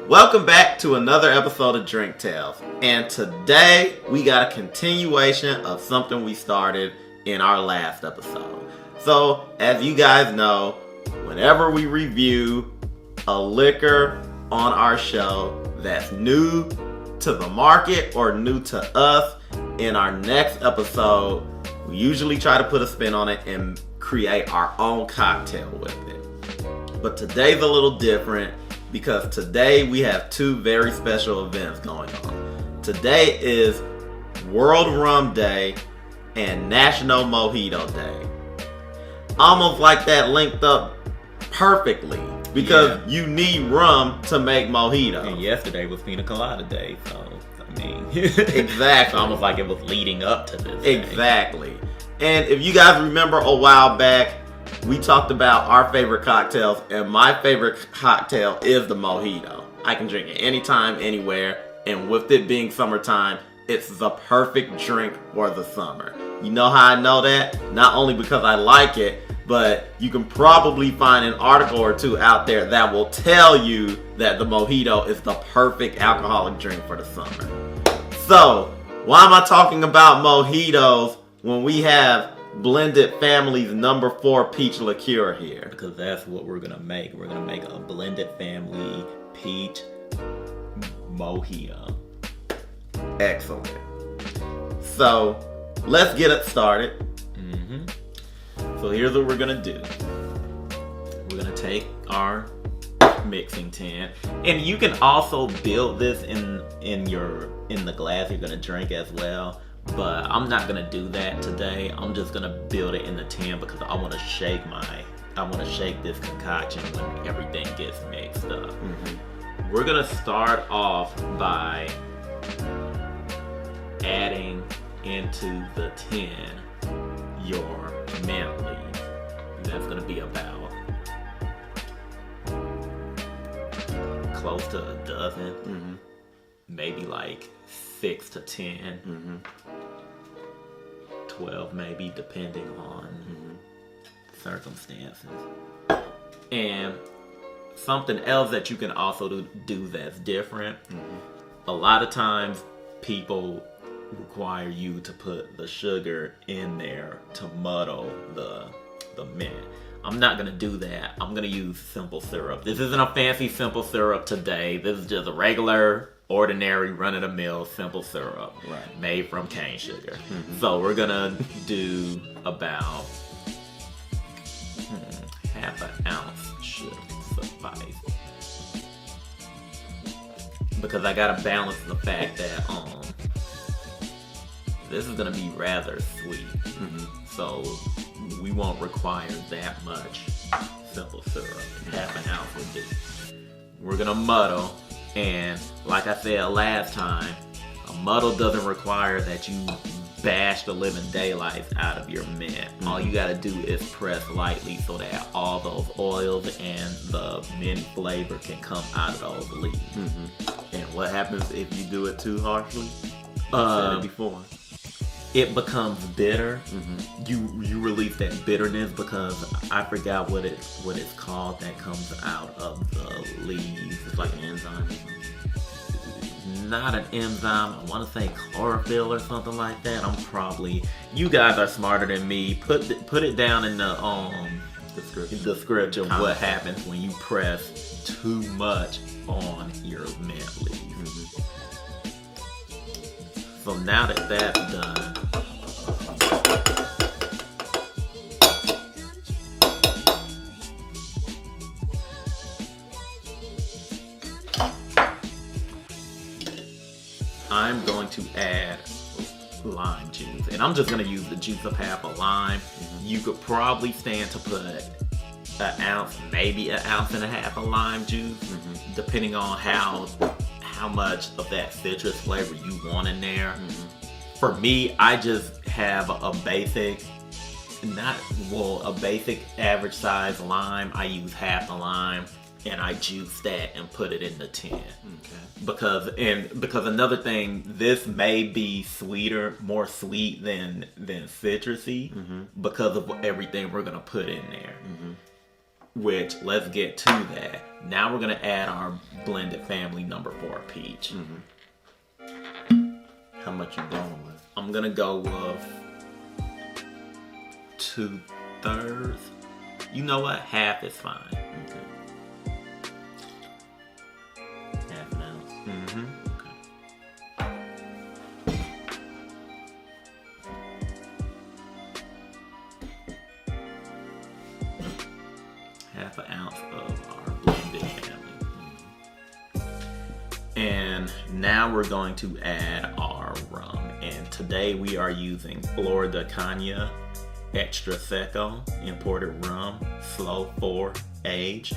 Welcome back to another episode of Drink Tales. And today we got a continuation of something we started in our last episode. So, as you guys know, whenever we review a liquor on our show that's new to the market or new to us, in our next episode, we usually try to put a spin on it and create our own cocktail with it. But today's a little different because today we have two very special events going on. Today is World Rum Day and National Mojito Day. Almost like that linked up perfectly because you need rum to make mojito. And yesterday was Pina Colada Day, so I mean, exactly. Almost like it was leading up to this. Exactly. Day. And if you guys remember a while back, we talked about our favorite cocktails, and my favorite cocktail is the mojito. I can drink it anytime, anywhere, and with it being summertime, it's the perfect drink for the summer. You know how I know that? Not only because I like it, but you can probably find an article or two out there that will tell you that the mojito is the perfect alcoholic drink for the summer. So, why am I talking about mojitos when we have Blended Family's number 4 peach liqueur here? Because that's what we're gonna make. We're gonna make a Blended Family Peach Mojito. Excellent. So, let's get it started. So here's what we're gonna do. We're gonna take our mixing tin, and you can also build this in the glass you're gonna drink as well. But I'm not gonna do that today. I'm just gonna build it in the tin because I want to shake this concoction when everything gets mixed up. We're gonna start off by adding into the tin your mint leaves. That's gonna be about close to a dozen, maybe like 6 to 10, 12 maybe, depending on circumstances. And something else that you can also do that's different, a lot of times people require you to put the sugar in there to muddle the mint. I'm not gonna do that. I'm gonna use simple syrup. This isn't a fancy simple syrup today. This is just a regular, ordinary, run-of-the-mill simple syrup made from cane sugar. So we're gonna do about half an ounce should suffice, because I gotta balance the fact that this is gonna be rather sweet, so we won't require that much simple syrup. Half an ounce would do. We're gonna muddle, and like I said last time, a muddle doesn't require that you bash the living daylights out of your mint. All you gotta do is press lightly so that all those oils and the mint flavor can come out of those leaves. And what happens if you do it too harshly? Said it before. It becomes bitter. You release that bitterness, because I forgot what it's called that comes out of the leaves. It's like an enzyme. Not an enzyme. I want to say chlorophyll or something like that. You guys are smarter than me. Put it down in the description what happens when you press too much on your mint leaves. So now that that's done, I'm going to add lime juice, and I'm just going to use the juice of half a lime. You could probably stand to put an ounce, maybe an ounce and a half of lime juice, depending on how much of that citrus flavor you want in there. For me, I just have a basic average size lime. I use half the lime, and I juice that and put it in the tin. Because another thing, this may be more sweet than citrusy, because of everything we're gonna put in there. which let's get to that. Now we're gonna add our Blended Family number 4 peach. How much you going with? I'm gonna go with 2/3. You know what? Half is fine. Okay. Half an ounce. Okay. Half an ounce of our Blended Family. And now we're going to add our rum. And today we are using Flor de Cana Extra Seco imported rum, slow 4-year age.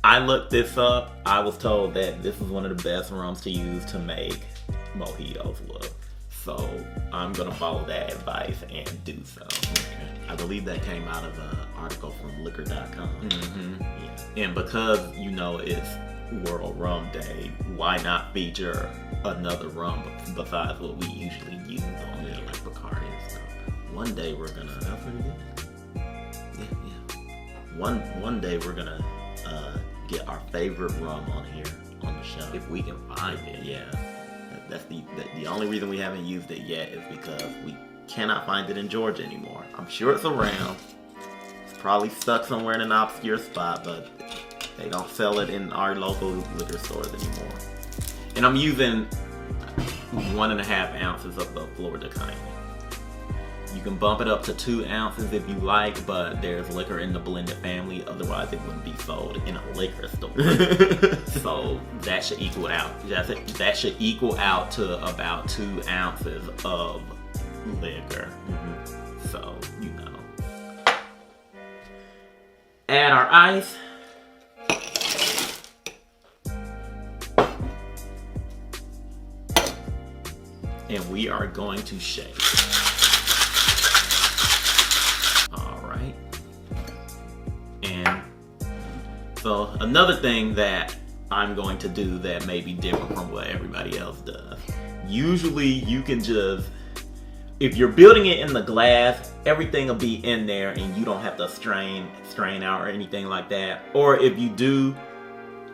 I looked this up. I was told that this is one of the best rums to use to make mojitos with. So I'm gonna follow that advice and do so. Okay. I believe that came out of an article from liquor.com. Yeah. And because it's World Rum Day, why not feature another rum besides what we usually use on here, like Bacardi and stuff. One day we're gonna. One day we're gonna get our favorite rum on here on the show if we can find it. Yeah, that's the only reason we haven't used it yet is because we cannot find it in Georgia anymore. I'm sure it's around. It's probably stuck somewhere in an obscure spot, but they don't sell it in our local liquor stores anymore. And I'm using 1.5 ounces of the Flor de Cana. You can bump it up to 2 ounces if you like, but there's liquor in the Blended Family, otherwise it wouldn't be sold in a liquor store. So that should equal it out. That should equal out to about 2 ounces of liquor. So, add our ice. And we are going to shake. Alright. And so another thing that I'm going to do that may be different from what everybody else does. Usually you can just, if you're building it in the glass, everything will be in there and you don't have to strain out or anything like that. Or if you do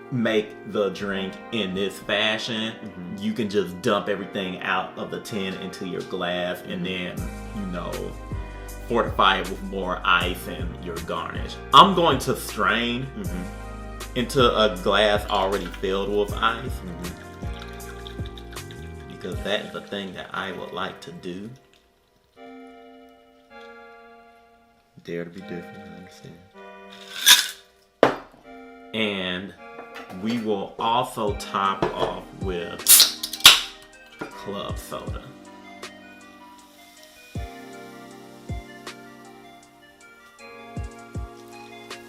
make the drink in this fashion, you can just dump everything out of the tin into your glass and then, fortify it with more ice and your garnish. I'm going to strain into a glass already filled with ice because that is the thing that I would like to do. Dare to be different, I understand. And we will also top off with club soda.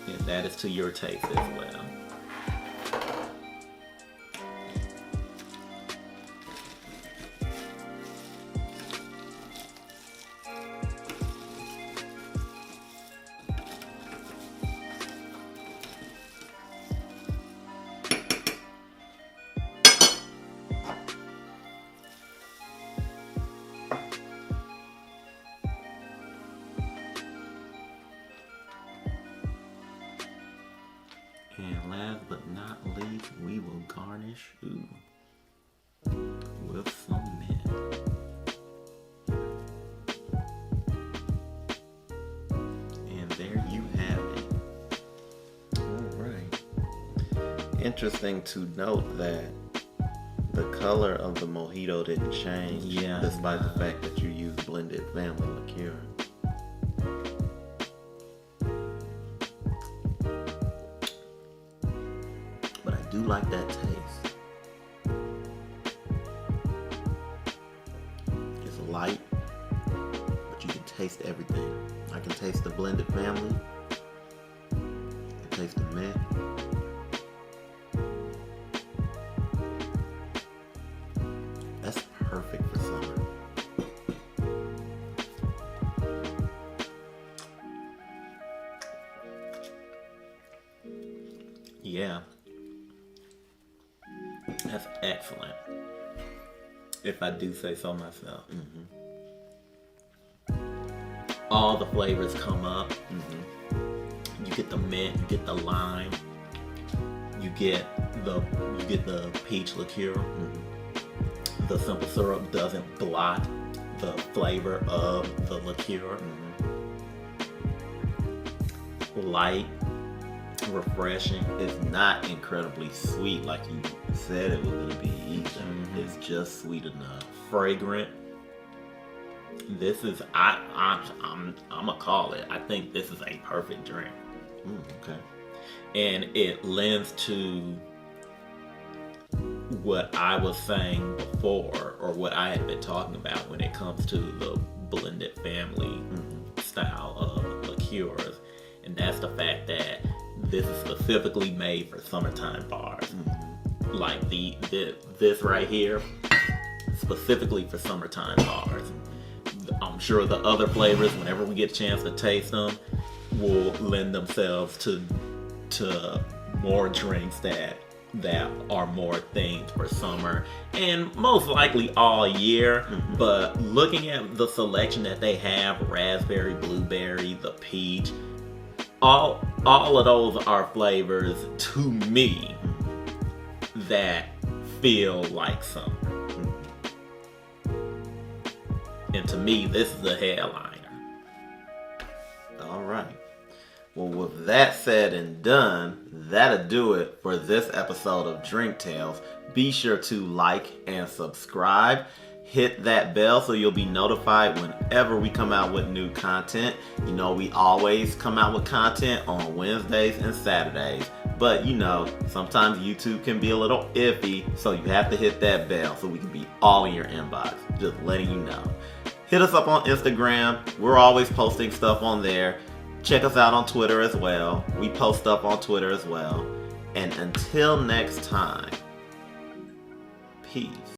And that is to your taste as well. And last but not least, we will garnish with some mint. And there you have it. Alright. Interesting to note that the color of the mojito didn't change despite the fact that you used Blended Family Liqueur. But I do like that taste. It's light, but you can taste everything. I can taste the Blended Family. I can taste the mint. That's perfect for summer. Yeah. That's excellent. If I do say so myself. All the flavors come up. You get the mint, you get the lime, you get the peach liqueur. The simple syrup doesn't blot the flavor of the liqueur. Light, refreshing. It's not incredibly sweet like you said it was gonna be either. It's just sweet enough. Fragrant. This is I'm gonna call it. I think this is a perfect drink. Okay. And it lends to what I was saying before, or what I had been talking about when it comes to the blended family style of liqueurs. And that's the fact that this is specifically made for summertime bars. Like this right here, specifically for summertime bars. I'm sure the other flavors, whenever we get a chance to taste them, will lend themselves to more drinks that are more themed for summer and most likely all year. But looking at the selection that they have, raspberry, blueberry, the peach, all of those are flavors to me that feel like summer. And to me, this is a headliner. All right. Well, with that said and done, that'll do it for this episode of Drink Tales. Be sure to like and subscribe. Hit that bell so you'll be notified whenever we come out with new content. You know, we always come out with content on Wednesdays and Saturdays. But you know, sometimes YouTube can be a little iffy, so you have to hit that bell so we can be all in your inbox. Just letting you know. Hit us up on Instagram. We're always posting stuff on there. Check us out on Twitter as well. We post stuff on Twitter as well. And until next time, peace.